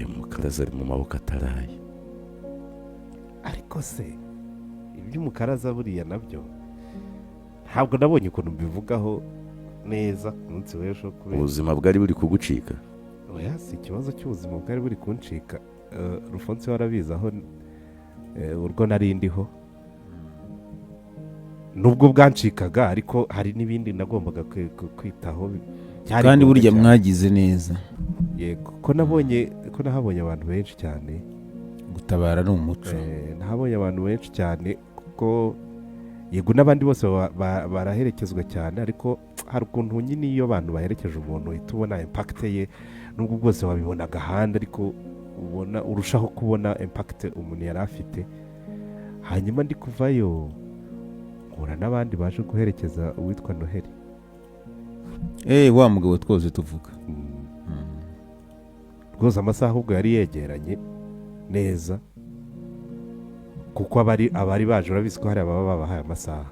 Mukaraza ari mu maboko ataraye. ariko se iby'umukaraza buriya nabyo ntabwo nabonye ukuntu mbivugaho neza ku munsi w'ejo kubera Ubuzima bwari buri kugucika. oya si ikibazo cy'ubuzima bwari buri kuncika. Rufonse warabizi aho urwo nari ndiho nubwo bwancikaga ariko hari n'ibindi nagombaga kwitaho kandi burya mwagize neza. yego ko nahabonye abantu benshi cyane. Gutabara ni umuco. nahabonye abantu benshi cyane kuko yego n'abandi bose baraherekezwa cyane ariko hari ukuntu nyine iyo abantu baherekeje umuntu uhita ubona impakite ye nubwo bwose wabibona agahanda ariko urushaho kubona impakite umuntu yari afite. hanyuma ndi kuvayo nkura n'abandi baje guherekeza uwitwa Noheli. Wa mugabo twose tuvuga rwose amasaha ubwo yari yegeranye neza kuko abari baje urabizi ko hari ababa babahaye amasaha.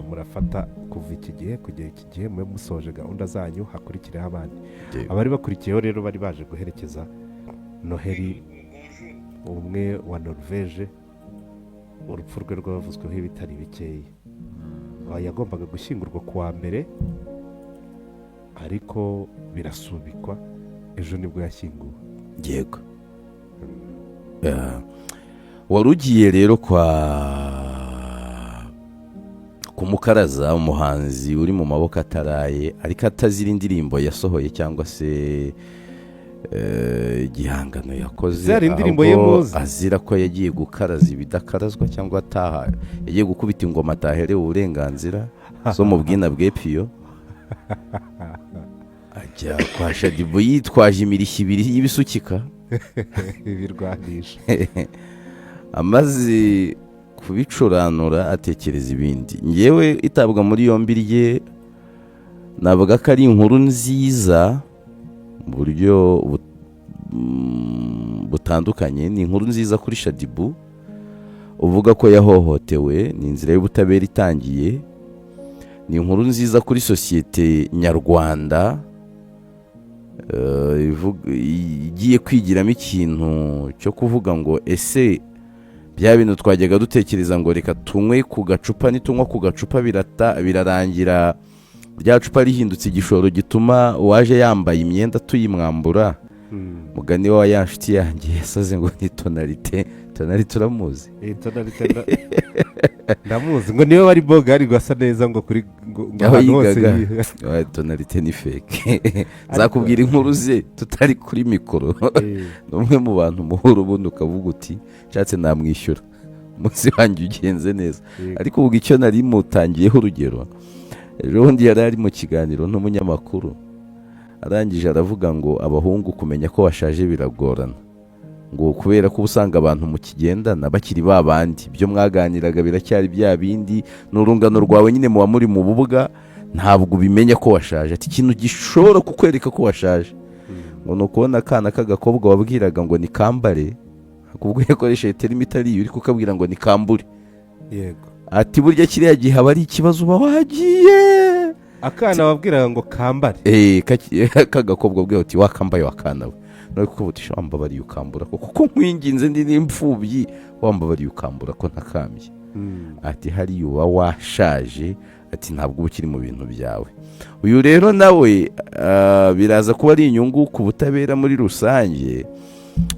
murafata kuva iki gihe kugera iki gihe mube musoje gahunda zanyu hakurikireho abandi. abari bakurikiyeho rero bari baje guherekeza Noheli umwe wa Norvège urupfu rwe rwavuzweho ibitari bikeya. yagombaga gushyingurwa ku wa mbere ariko birasubikwa ejo nibwo yashyinguwe. Yego. Wari ugiye rero ku Mukaraza umuhanzi uri mu maboko ataraye ariko atazira indirimbo yasohoye cyangwa se igihangano yakoze ahubwo azira ko yagiye gukaraza ibidakarazwa cyangwa yagiye gukubita ingoma ataherewe uburenganzira zo mu bwina bwe piyo ajya kwa Shadibu yitwaje imirishyo ibiri y'ibisukika ibirwanisha amaze kubicuranura atekereza ibindi. ngewe itabwa muri yombi rye navuga ko ari inkuru nziza mu buryo butandukanye. ni inkuru nziza kuri Shadibu uvuga ko yahohotewe, ni inzira y'ubutabera itangiye. ni inkuru nziza kuri sosiyete nyarwanda igiye kwigiramo ikintu cyo kuvuga ngo ese bya bintu twajyaga dutekereza ngo reka tunywe ku gacupa, nitunywa ku gacupa birarangira rya cupa rihindutse igishoro gituma uwaje yambaye imyenda tuyimwambura. mugani wa ya nshuti yanjye yasaze ngo ni Tonalite uramuzi? ndamuzi ngo niwe wari bogari gwasa neza ngo kuri ahantu hose. Tonalite ni fake. zakubwira inkuru ze tutari kuri mikoro. n'umwe mu bantu muhura ubundi ukavuga uti nshatse namwishyura umunsi wanjye ugenze neza. ariko ubwo icyo nari mutangiyeho urugero, ejo bundi yari ari mu kiganiro n'umunyamakuru arangije aravuga ngo abahungu kumenya ko washaje biragorana, ngo kubera ko usanga abantu mukigendana bakiri babandi, ibyo mwaganiraga biracyari bya bindi, n'urungano rwawe nyine muba muri mu bubuga ntabwo ubimenya ko washaje. ati ikintu gishobora kukwereka ko washaje ngo ni ukubona akana k'agakobwa wabwiraga ngo ni kambare, akubwo yakoresheje terimi itari uri kukabwira ngo ni kambure. yego. ati burya kiriya gihe aba ari ikibazo uba wagiye. akana wabwiraga ngo kambare k'agakobwa ubwe uti wakambaye wakana we, no kuvutisha wambabariye ukambura kuko nkwinginze ndi n'imfubyi, wambabariye ukambura ko ntakambye. ati hariya uba washaje, ati ntabwo uba ukiri mu bintu byawe. uyu rero nawe biraza kuba ari inyungu ku butabera muri rusange,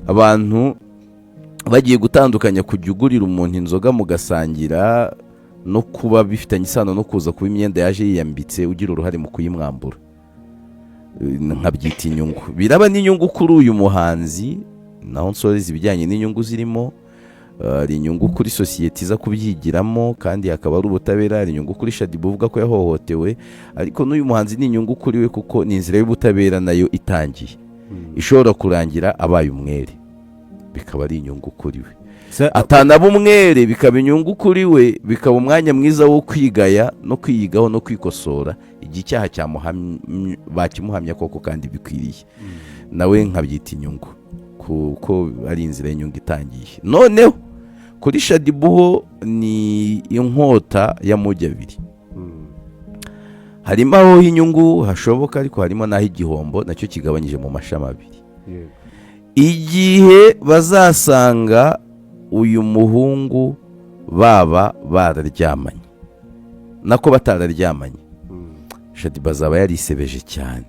abantu bagiye gutandukanya kujya ugurira umuntu inzoga mugasangira no kuba bifitanye isano no kuza kuba imyenda yaje yiyambitse ugira uruhare mu kuyimwambura. nkabyita inyungu. biraba n'inyungu kuri uyu muhanzi, naho nsoreza ibijyanye n'inyungu zirimo. hari inyungu kuri sosiyete iza kubyigiramo kandi hakaba ari ubutabera. hari inyungu kuri Shadibu uvuga ko yahohotewe, ariko n'uyu muhanzi ni inyungu kuri we kuko ni inzira y'ubutabera nayo itangiye, ishobora kurangira abaye umwere, bikaba ari inyungu kuri we. atanaba umwere bikaba inyungu kuri we, bikaba umwanya mwiza wo kwigaya no kwiyigaho no kwikosora igihe icyaha bakimuhamya koko kandi bikwiriye. nawe nkabyita inyungu kuko ari inzira y'inyungu itangiye. noneho kuri Shadibu ho ni inkota y'amujyi abiri. harimo aho inyungu hashoboka ariko harimo n'aho igihombo nacyo kigabanyije mu mashami abiri. igihe bazasanga uyu muhungu baba bararyamanye nako batararyamanye, Shadi bazaba yarisebeje cyane,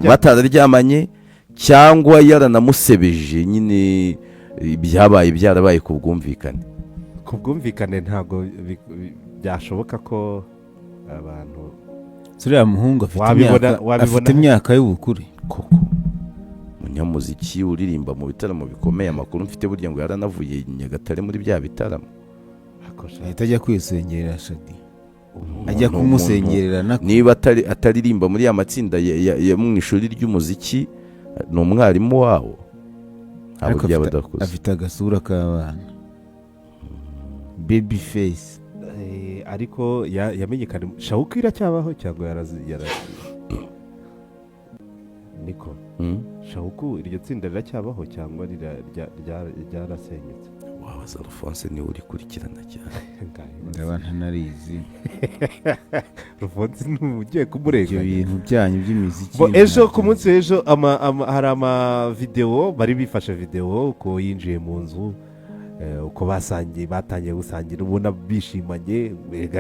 batararyamanye cyangwa yaranamusebeje nyine, byarabaye ku bwumvikane. ku bwumvikane ntabwo byashoboka ko abantu uriya muhungu wabibona afite imyaka y'ubukure koko. Umunyamuziki uririmba mu bitaramo bikomeye, amakuru mfite burya ngo yaranavuye Nyagatare muri bya bitaramo, ahita ajya kwisengerera Shadi, ajya kumusengerera nako. niba ataririmba muri ya matsinda ya mu ishuri ry'umuziki, ni umwarimu wawo, ntabwo byaba adakuze. Afite agasura k'abana, baby face. ariko yamenyekanye. Shawuku iracyabaho cyangwa niko Shawuku iryo tsinda riracyabaho cyangwa ryarasenyutse? wabaza Alphonse niwe urikurikirana cyane. ndaba ntanarizi Alphonse ugiye kumurega ibyo bintu byanyu by'imiziki. Ejo ku munsi w'ejo hari amavidewo bari bifashe videwo uko yinjiye mu nzu, uko batangiye gusangira, ubona bishimanye,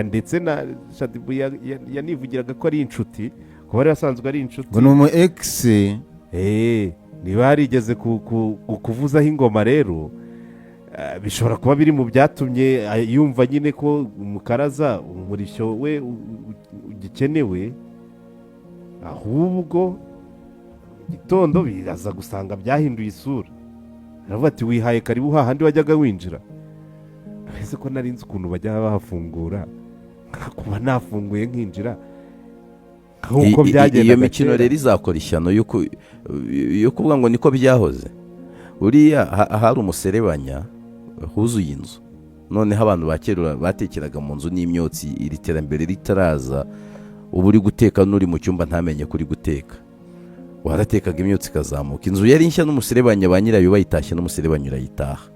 ndetse na Shadibu yanivugiraga ko ari inshuti, ko bari basanzwe ari inshuti, ngo ni umu egisi. niba yarigeze kuvuzaho ingoma rero, bishobora kuba biri mu byatumye yumva nyine ko umukaraza umurishyo we ugikenewe, ahubwo gitondo biraza gusanga byahinduye isura. aravuga ati wihaye karibu hahandi wajyaga winjira. ese ko nari nzi ukuntu bajya bahafungura, kuba nafunguye nkinjira nk'uko byagendaga. iyo mikino rero izakora ishyano yo kuvuga ngo niko byahoze. uriya hari umuserebanya huzuye inzu, noneho abantu bakera batekeraga mu nzu n'imyotsi, iri terambere ritaraza, uba uri guteka n'uri mu cyumba ntamenye ko uri guteka, waratekaga imyotsi ikazamuka. inzu yari nshya n'umuserebanya, ba nyirayo bayitashye n'umuserebanya urayitaha.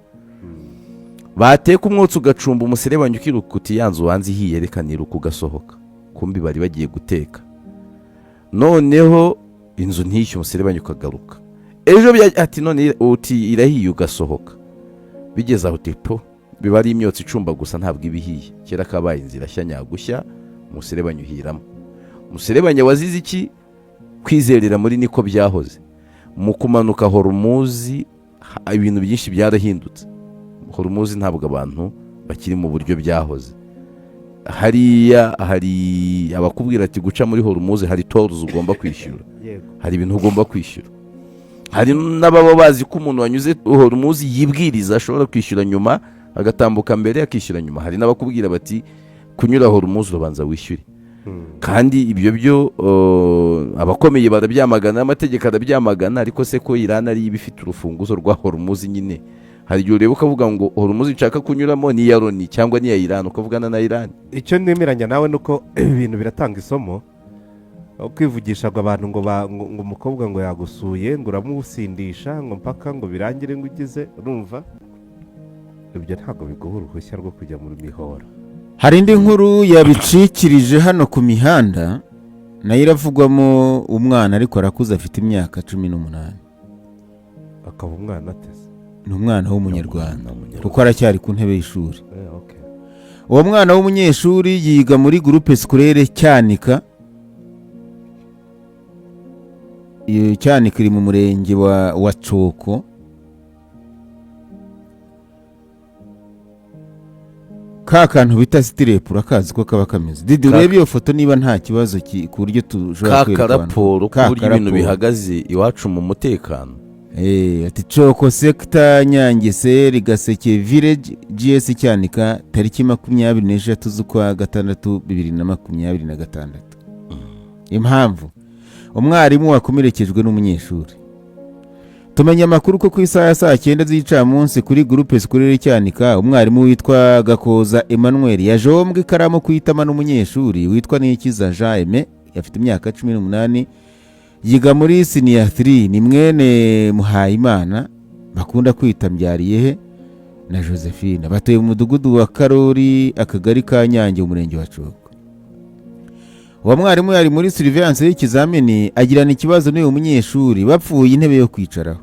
bateka umwotsi ugacumba, umuserebanya ukiruka uti ya nzu wanze ihiye, reka niruka ugasohoka, kumbi bari bagiye guteka. noneho inzu ntishye, umuserebanya ukagaruka. ejo ati none uti irahiye, ugasohoka. bigeze aho tipo biba ari imyotsi icumba gusa, ntabwo iba ihiye. kera kabaye inzira shya nyagushya, umuserebanya uhiramo. umuserebanya wazize iki? kwizerera muri niko byahoze. mu kumanuka Horumuzi ibintu byinshi byarahindutse. Horumuzi ntabwo abantu bakiri mu buryo byahoze. hariya hari abakubwira ati guca muri Horumuzi hari tolls ugomba kwishyura, hari ibintu ugomba kwishyura. hari n'ababa bazi ko umuntu wanyuze Horumuzi yibwiriza ashobora kwishyura nyuma, agatambuka mbere akishyura nyuma. hari n'abakubwira bati kunyura Horumuzi urabanza wishyure. kandi ibyo byo abakomeye barabyamagana, amategeko arabyamagana. ariko se ko Iran ari ibifite urufunguzo rwa Horumuzi nyine, hari igihe ureba ukavuga ngo Horumuzi nshaka kunyuramo ni iya Loni cyangwa ni iya Iran, ukavugana na Iran. icyo nemeranya nawe nuko ibintu biratanga isomo. kwivugishaga abantu ngo umukobwa ngo yagusuye ngo uramusindisha ngo mpaka ngo birangire ngo ugize, urumva ibyo ntabwo biguha uruhushya rwo kujya muri mihora. hari indi nkuru yabicikirije hano ku mihanda, nayo iravugwamo umwana ariko arakuze, afite imyaka 18. akaba umwana ateze? ni umwana w'umunyarwanda kuko aracyari ku ntebe y'ishuri. uwo mwana w'umunyeshuri yiga muri groupe scolaire Cyanika. Cyanika iri mu murenge wa Coko. ka kantu bita sitirepu urakazi ko kaba kameze. Didi urebe iyo foto niba nta kibazo ku buryo tushobora kwerekana. Raporo ku buryo ibintu bihagaze iwacu mu mutekano. Ati Coko sector Nyange Gaseke village GS Cyanika tariki 23 z'ukwa 6 2026. Impamvu umwarimu wakomerekejwe n'umunyeshuri. Tumenya amakuru ko ku isaha ya saa 9 z'icamunsi kuri groupe scolaire Cyanika, umwarimu witwa Gakoza Emmanuel yajombwe ikaramu kwitama n'umunyeshuri witwa Nikiza Jaime, yafite imyaka 18, yiga muri senior 3. ni mwene Muhayimana bakunda kwita Mbyariyehe na Josephine, batuye mu mudugudu wa Karori, akagari ka Nyange, umurenge wa Coko. uwo mwarimu yari muri surveillance y'ikizamini agirana ikibazo n'uyu munyeshuri bapfuye intebe yo kwicaraho.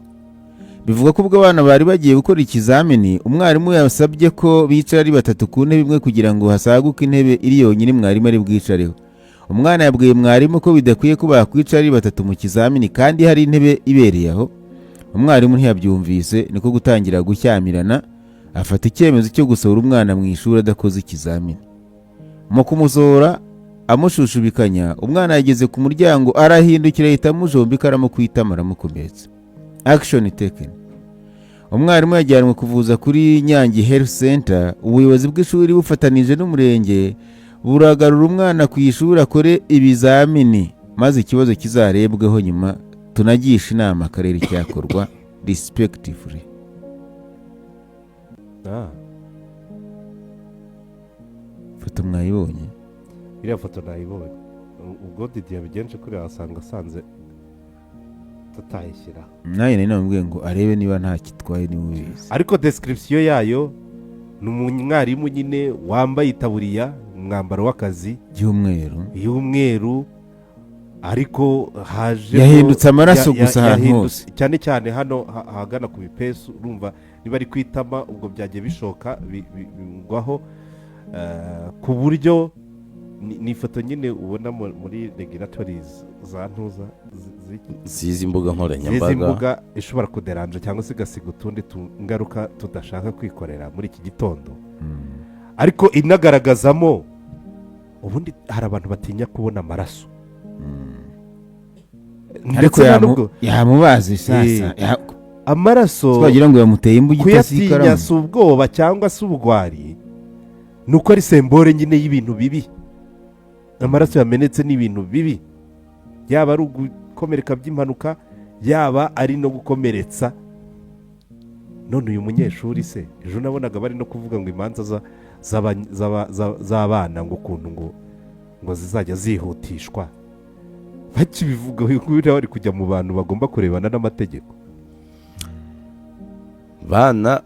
Bivuga ko ubwo abana bari bagiye gukora ikizamini umwarimu yasabye ko bicara ari batatu ku ntebe imwe kugira ngo hasaguke intebe iri yonyine mwarimu ari bwicareho. Umwana yabwiye mwarimu ko bidakwiye ko bakwicara ari batatu mu kizamini kandi hari intebe ibereye aho. Umwarimu ntiyabyumvise, niko gutangira gushyamirana, afata icyemezo cyo gusohora umwana mu ishuri adakoze ikizamini. Mu kumusohora amushushubikanya, umwana yageze ku muryango arahindukira ahita amujombika aramukwitama aramukomeretsa. Action taken. Umwarimu yajyanwe kuvuza kuri Nyange Health Center. Ubuyobozi bw'ishuri bufatanije n'umurenge buragarura umwana ku ishuri akore ibizamini maze ikibazo kizarebweho nyuma, tunagisha inama akarere cyakorwa respectively. Foto mwayibonye? iriya foto nayibonye. Ubwo Didi yabigenje kuri asanga asanze tutayishyira. Naye nari namubwiye ngo arebe niba nta kitwaye niba ubizi. Ariko description yayo ni umwarimu nyine wambaye itaburiya, umwambaro w'akazi y'umweru, ariko haje yahindutse amaraso gusa ahantu hose, cyane cyane hano hagana ku bipesu. Urumva niba ari kwitama ubwo byagiye bishoka bingwaho, ku buryo ni ifoto nyine ubona muri regulatories za ntuza zizi mbuga nkoranyambaga, zizi mbuga ishobora kuderanja cyangwa se igasiga utundi ngaruka tudashaka kwikorera muri iki gitondo. Ariko inagaragazamo ubundi hari abantu batinya kubona amaraso. Ariko yamubazi sasa amaraso twagira ngo yamuteye imbugita zikaramu, kuyatinya si ubwoba cyangwa se ubugwari, nuko ari sembore nyine y'ibintu bibi. Amaraso yamenetse ni ibintu bibi, yaba ari ugukomereka by'impanuka, yaba ari no gukomeretsa. None uyu munyeshuri se ejo nabonaga bari no kuvuga ngo imanza z'abana ngo ukuntu ngo zizajya zihutishwa, bakibivuga kubera bari kujya mu bantu bagomba kurebana n'amategeko. Bana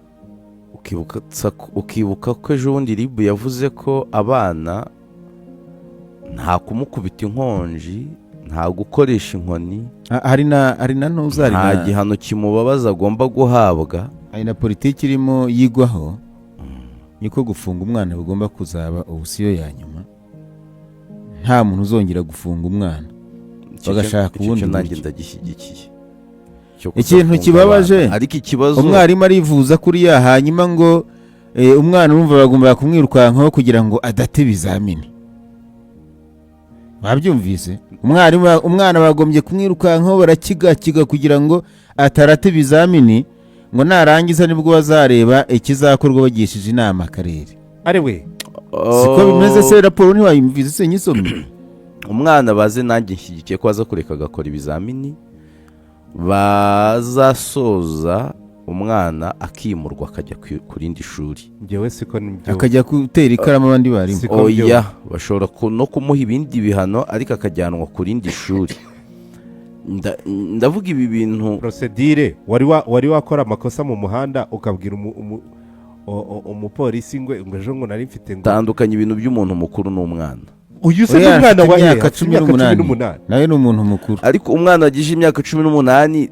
ukibuka ko ejo bundi RIB yavuze ko abana nta kumukubita inkonji, nta gukoresha inkoni, hari na ntuzari nta gihano kimubabaza agomba guhabwa. Hari na politiki irimo yigwaho niko gufunga umwana bigomba kuzaba ubusiyo ya nyuma, nta muntu uzongera gufunga umwana, bagashaka ubundi nanjye ndagishyigikiye. Ikintu kibabaje, ariko ikibazo umwarimu arivuza kuriya, hanyuma ngo umwana urumva bagomba kumwirukankaho kugira ngo adate ibizamini. Babyumvise? Umwana bagombye kumwirukankaho barakigakiga kugira ngo atarate ibizamini, ngo narangiza nibwo bazareba ikizakorwa bagishije inama akarere. Arewe siko bimeze se, raporo ntiwayumvise se nyisomye? Umwana baze nanjye nshyigikiye ko aza kureka agakora ibizamini, bazasoza umwana akimurwa akajya ku rindi shuri, njyewe siko nibyo, akajya gutera ikaramu abandi barimu. Oya, bashobora no kumuha ibindi bihano ariko akajyanwa ku rindi shuri. Ndavuga ibi bintu procedure wari wakora amakosa mu muhanda ukabwira umupolisi ngo ejo ngo nari mfite ngo tandukanye ibintu by'umuntu mukuru n'umwana. Uyu se n'umwana wa imyaka 18 nawe ni umuntu mukuru, ariko umwana agije imyaka 18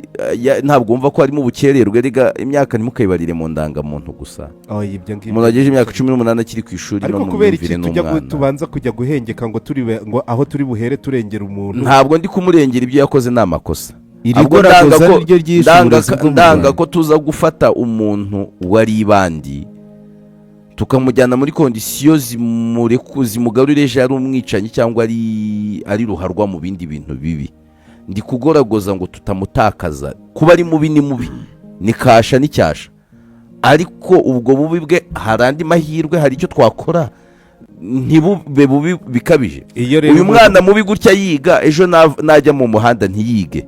ntabwo wumva ko arimo ubukererwe. Rega imyaka ntimukayibarire mu ndangamuntu gusa. Umuntu agije imyaka 18 akiri ku ishuri no mu myumvire n'umwana. Ariko kubera iki tubanza kujya guhengeka ngo aho turi buhere turengera umuntu? Ntabwo ndi kumurengera, ibyo yakoze ni amakosa. Ndanga ko tuza gufata umuntu wari ibandi tukamujyana muri kondisiyo zimugarurire ejo ari umwicanyi cyangwa ari ruharwa mu bindi bintu bibi. Ndi kugoragoza ngo tutamutakaza. Kuba ari mubi ni mubi, ni kasha n'icyasha, ariko ubwo bubi bwe hari andi mahirwe, hari icyo twakora ntibube bubi bikabije. Uyu mwana mubi gutya yiga, ejo najya mu muhanda ntiyige,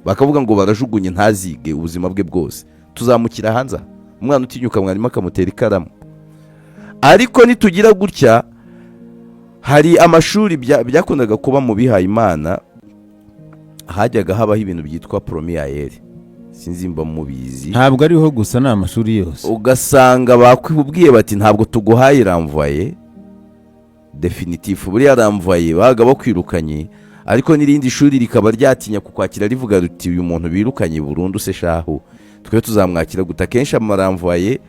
bakavuga ngo barajugunye ntazige ubuzima bwe bwose, tuzamukira hanze. Umwana utinyuka mwarimu akamutera ikaramu. Ariko nitugira gutya, hari amashuri byakundaga kuba mu bihaye Imana, hajyaga habaho ibintu byitwa promiyayeri, sinzi mba mubizi. Ntabwo ariho gusa, ni amashuri yose. Ugasanga bakwibwiye bati ntabwo tuguhaye ramvaye, definitifu buriya aramvaye baga bakwirukanye ariko n'irindi shuri rikaba ryatinya kukwakira rivuga riti uyu muntu birukanye burundu se shahu twe tuzamwakira guta kenshi amaramvaye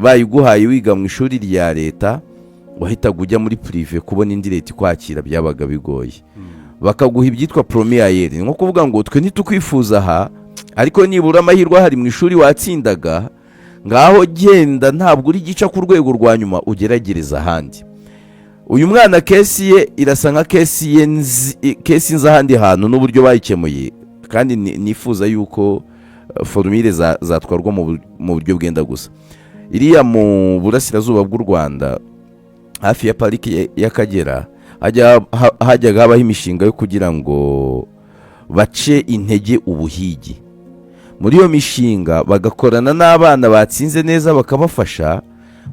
bayiguhaye wiga mu ishuri rya leta wahitaga ujya muri prive kubona indi leta ikwakira byabaga bigoye bakaguha ibyitwa promiyayeri ni nko kuvuga ngo twe ntitukwifuza aha ariko nibura amahirwe ahari mu ishuri watsindaga ngaho genda ntabwo uri gica ku rwego rwa nyuma ugeragereza ahandi. Uyu mwana kesi ye irasa nka kesi nzi ahandi hantu n'uburyo bayikemuye kandi nifuza yuko forumire zatwarwa mu buryo bwenda gusa. Iriya mu burasirazuba bw'u Rwanda hafi ya pariki y'Akagera hajyaga habaho imishinga yo kugira ngo bace intege ubuhigi. Muri iyo mishinga bagakorana n'abana batsinze neza bakabafasha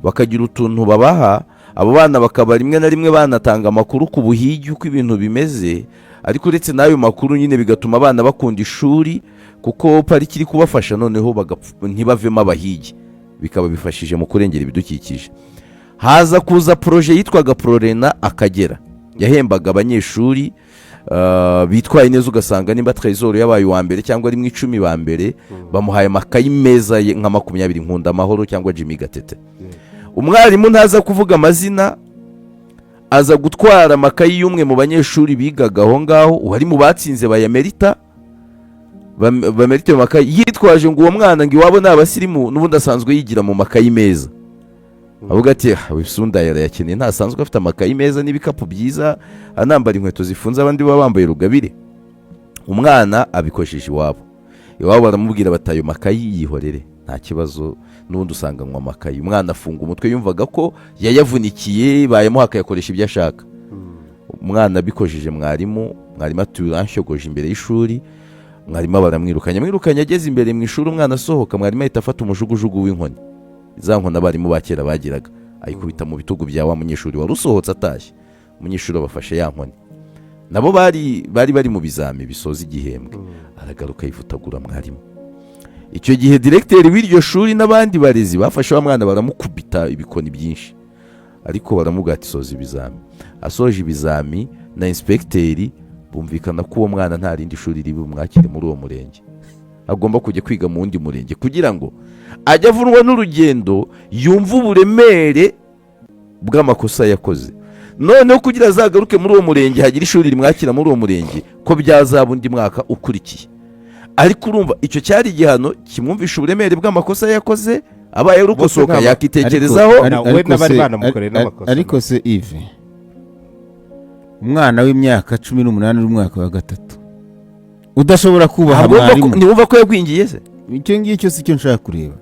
bakagira utuntu babaha, abo bana bakaba rimwe na rimwe banatanga amakuru ku buhigi uko ibintu bimeze, ariko uretse n'ayo makuru nyine bigatuma abana bakunda ishuri kuko pariki iri kubafasha noneho ntibavemo abahigi, bikaba bifashije mu kurengera ibidukikije. Haza kuza proje yitwaga Prorena Akagera, yahembaga abanyeshuri bitwaye neza ugasanga nimba Trésor yabaye uwa mbere cyangwa ari mu 10 ba mbere bamuhaye amakayi meza nka 20 Nkunda Amahoro cyangwa Jimmy Gatete. Umwarimu ntaza kuvuga amazina aza gutwara amakayi y'umwe mu banyeshuri bigaga aho ngaho wari mu batsinze bayamerita bamerite mu makayi, yitwaje ngo uwo mwana ngo iwabo n'abasirimu n'ubundi asanzwe yigira mu makayi meza. Avuga ati wisunda yarayakeneye, ntasanzwe afite amakayi meza n'ibikapu byiza anambara inkweto zifunze abandi baba bambaye rugabire. Umwana abikoresheje iwabo baramubwira batayo makayi yihorere nta kibazo n'ubundi usanga mu makayi. Umwana afunga umutwe yumvaga ko yayavunikiye bayemuha akayakoresha ibyo ashaka. Umwana abikojeje mwarimu aturanshogoje imbere y'ishuri, mwarimu baramwirukanye ageze imbere mu ishuri. Umwana asohoka mwarimu ahita afata umujugujugu w'inkoni, za nkoni abarimu ba kera bagiraga, ayikubita mu bitugu bya wa munyeshuri wari usohotse atashye. Umunyeshuri abafashe ya nkoni, nabo bari mu bizami bisoza igihembwe. Aragaruka yivutagura mwarimu. Icyo gihe directeur w'iryo shuri n'abandi barezi bafashe wa mwana baramukubita ibikoni byinshi, ariko baramubwira ati soza ibizami. Asoje ibizami na inspecteur bumvikana ko uwo mwana nta rindi shuri ribi bumwakire muri uwo murenge, agomba kujya kwiga mu wundi murenge kugira ngo ajya avunwa n'urugendo yumva uburemere bw'amakosa yakoze, noneho kugira azagaruke muri uwo murenge hagira ishuri rimwakira muri uwo murenge ko byazaba undi mwaka ukurikiye. Ariko urumva icyo cyari igihano kimwumvisha uburemere bw'amakosa yakoze, abaye ari ukosoka yakitekerezaho. Ariko se Yves, umwana w'imyaka 18 n'umwaka wa gatatu udashobora kubaha mwarimu, niwumva ko yagwingiye se? Icyo ngicyo si cyo nshaka kureba.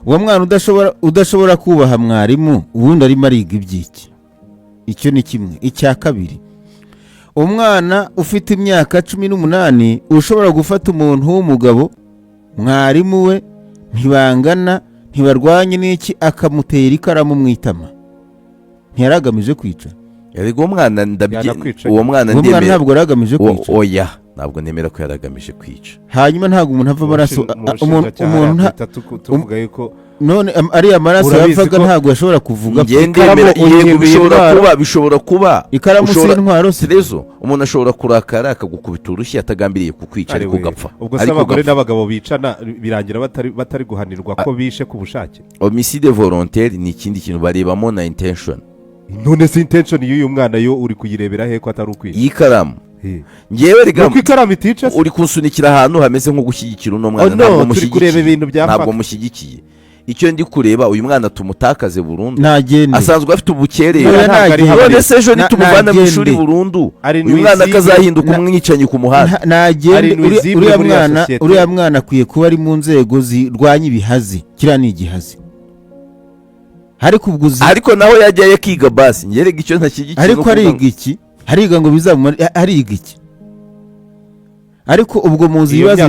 Uwo mwana udashobora kubaha mwarimu ubundi arimo ariga ibyiki? Icyo ni kimwe. Icya kabiri, umwana ufite imyaka 18 ushobora gufata umuntu w'umugabo mwarimu we ntibangana ntibarwanye n'iki akamutera ikaramu mu itama, ntiyaragamije kwica? Yego uwo mwana ntabwo yaragamije kwica. Oya, ntabwo nemera ko yaragamije kwica. Hanyuma ntabwo umuntu ava amaraso umuntu tuvuga yuko none ari amaraso yavaga ntabwo yashobora kuvuga. Bishobora kuba ikaramu s'intwaro Serezo, umuntu ashobora kurakara akagukubita urushyi atagambiriye kukwica ariko ugapfa. Ubwo se abagore n'abagabo bicana birangira batari guhanirwa ko bishe ku bushake? Homicide volontaire ni ikindi kintu barebamo na intention. None se intention y'uyu mwana yo uri kuyirebera he ko atari ukwica? Ikaramu ngewe rega uko ikaramu itica uri kunsunikira ahantu hameze nko gushyigikira uno mwana. Ntabwo mushyigikiye. Icyo ndi kureba uyu mwana tumutakaze burundu, asanzwe afite ubukerere. None se ejo nitumuvana mu ishuri burundu uyu mwana akazahinduka umwicanyi ku muhanda? Uriya mwana akwiye kuba ari mu nzego zirwanya ibihazi. Kiriya ni igihazi. Ariko naho yajyayo akiga basi ngerega icyo ntashyigikiye. Ariko ariga iki? Hariga ngo bizamumara ariga iki? Ariko ubwo muzi ibibazo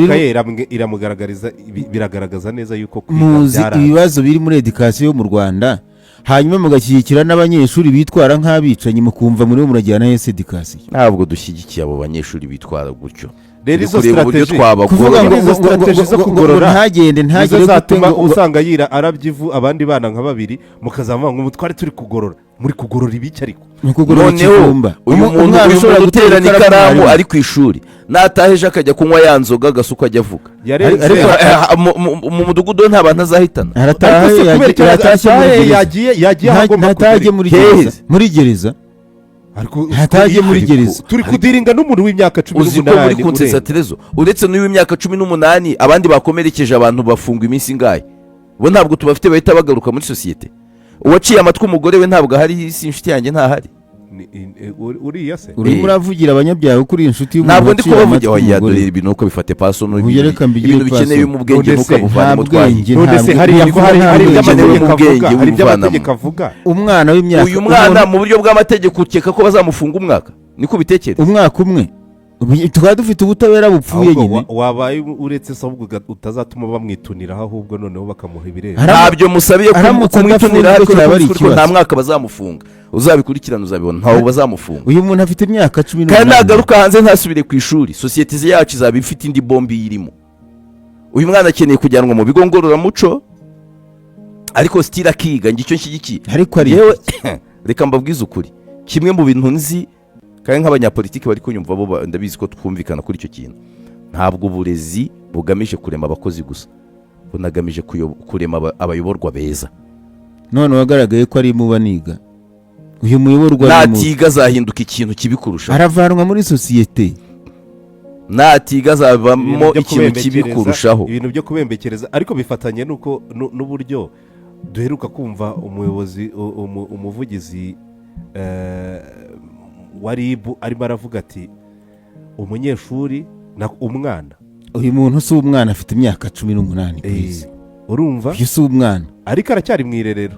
iramugaragariza biragaragaza neza yuko muzi ibibazo biri muri education mu Rwanda, hanyuma mugashyigikira n'abanyeshuri bitwara nk'abicanyi mukumva muri bo murajyana hese education. Ntabwo dushyigikiye abo banyeshuri bitwara gutyo. Rero izo strategy kuvuga ngo zo kugorora ntagire zatuma usanga yira arabyivu abandi bana nka babiri mukazamva ngo mutware turi kugorora, muri kugorora ibiki? Ariko noneho uyu muntu uterana ikaramu ari ku ishuri nataheje akajya kunywa ya nzoga agasuka ajya avuga mu mudugudu nta bantu azahitana ntatajye muri gereza ntatajye muri gereza. turi kudiringa n'umuntu w'imyaka 18 uzi ko muri kunsesa Terezo uretse n'uyu w'imyaka 18 abandi bakomerekeje abantu bafungwa iminsi ingahe bo ntabwo tubafite bahita bagaruka muri sosiyete. Uwaciye amatwi umugore we ntabwo hari, si inshuti yanjye ntahari. Uriya se urimo uravugira abanyabyaha kuri inshuti y'umuntu. Ntabwo ndi kubavugira oya dore ibintu uko bifate pasono ibintu bikeneye mu bwenge nuko buvana mu twahinge. None se hari iby'amategeko avuga umwana w'imyaka uyu mwana mu buryo bw'amategeko ukeka ko bazamufunga umwaka niko bitekereza umwaka umwe tukaba dufite ubutabera bupfuye nyine. Wabaye uretse se ahubwo utazatuma bamwituniraho ahubwo noneho bakamuha ibirego. Ntabyo musabiye kumwitunira ariko nta mwaka bazamufunga. Uzabikurikirana uzabibona ntawo bazamufunga. Uyu muntu afite imyaka 18 kandi nagaruka hanze ntasubire ku ishuri sosiyete yacu izaba ifite indi bombi yirimo. Uyu mwana akeneye kujyanwa mu bigo ngororamuco ariko stila kiga ngicyo nshyigikiye. Ariko ari yewe reka mbabwize ukuri kimwe mu bintu nzi kandi nk'abanyapolitiki bari kunyumva bo ndabizi ko twumvikana kuri icyo kintu. Ntabwo uburezi bugamije kurema abakozi gusa bunagamije kurema abayoborwa beza. None wagaragaye ko ari mu baniga uyu muyoborwa natiga azahinduka ikintu kibikurusha aravanwa muri sosiyete. Natiga azavamo ikintu kibikurushaho ibintu byo kubembekereza ariko bifatanye nuko n'uburyo duheruka kumva umuyobozi umuvugizi wa RIB arimo aravuga ati umunyeshuri na umwana. Uyu muntu si umwana afite imyaka 18 kwisi. Urumva uyu si umwana ariko aracyari mu irerero.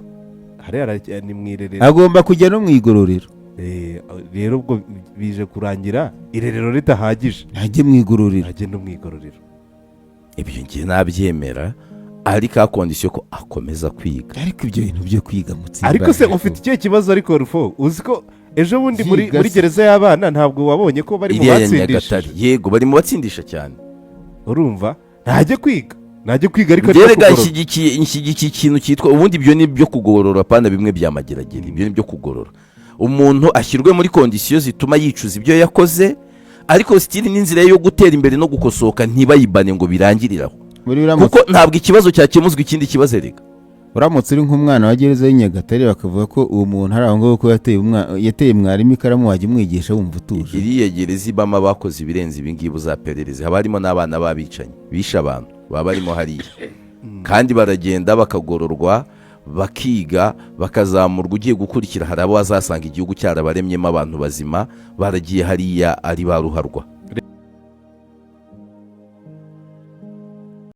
Ni mu irerero agomba kujya no mu igororero. Rero ubwo bije kurangira irerero ridahagije ajye mu igororero. Ajye no mu igororero. Ibyo ngiye nabyemera ariko akondisiyo ko akomeza kwiga. Ariko ibyo bintu byo kwiga mutsimba ariko se ufite icyo kibazo ariko Rufo uzi ko ejo bundi muri gereza y'abana ntabwo wabonye ko bari mu batsindisha. Yego bari mu batsindisha cyane. Urumva ntajye kwiga ariko rega nshyigikiye ikintu cyitwa ubundi ibyo ni byo kugorora pana bimwe byamageragere. Ibyo ni byo kugorora umuntu ashyirwe muri kondisiyo zituma yicuza ibyo yakoze ariko stili n'inzira yo gutera imbere no gukosoka ntibayibane ngo birangiriraho kuko ntabwo ikibazo cyakemuzwa ikindi kibazo rega. Uramutse uri nk'umwana wa gereza y'Inyagatare bakavuga ko uwo muntu hari aho ngaho ko yateye mwarimu ikaramu wajya umwigisha wumva utuje. Iriya gereza ibamo bakoze ibirenze ibi ngibi uzaperereze haba harimo n'abana babicanye bishe abantu baba barimo hariya kandi baragenda bakagororwa bakiga bakazamurwa. Ugiye gukurikira hari abo bazasanga igihugu cyarabaremyemo abantu bazima baragiye hariya ari baruharwa.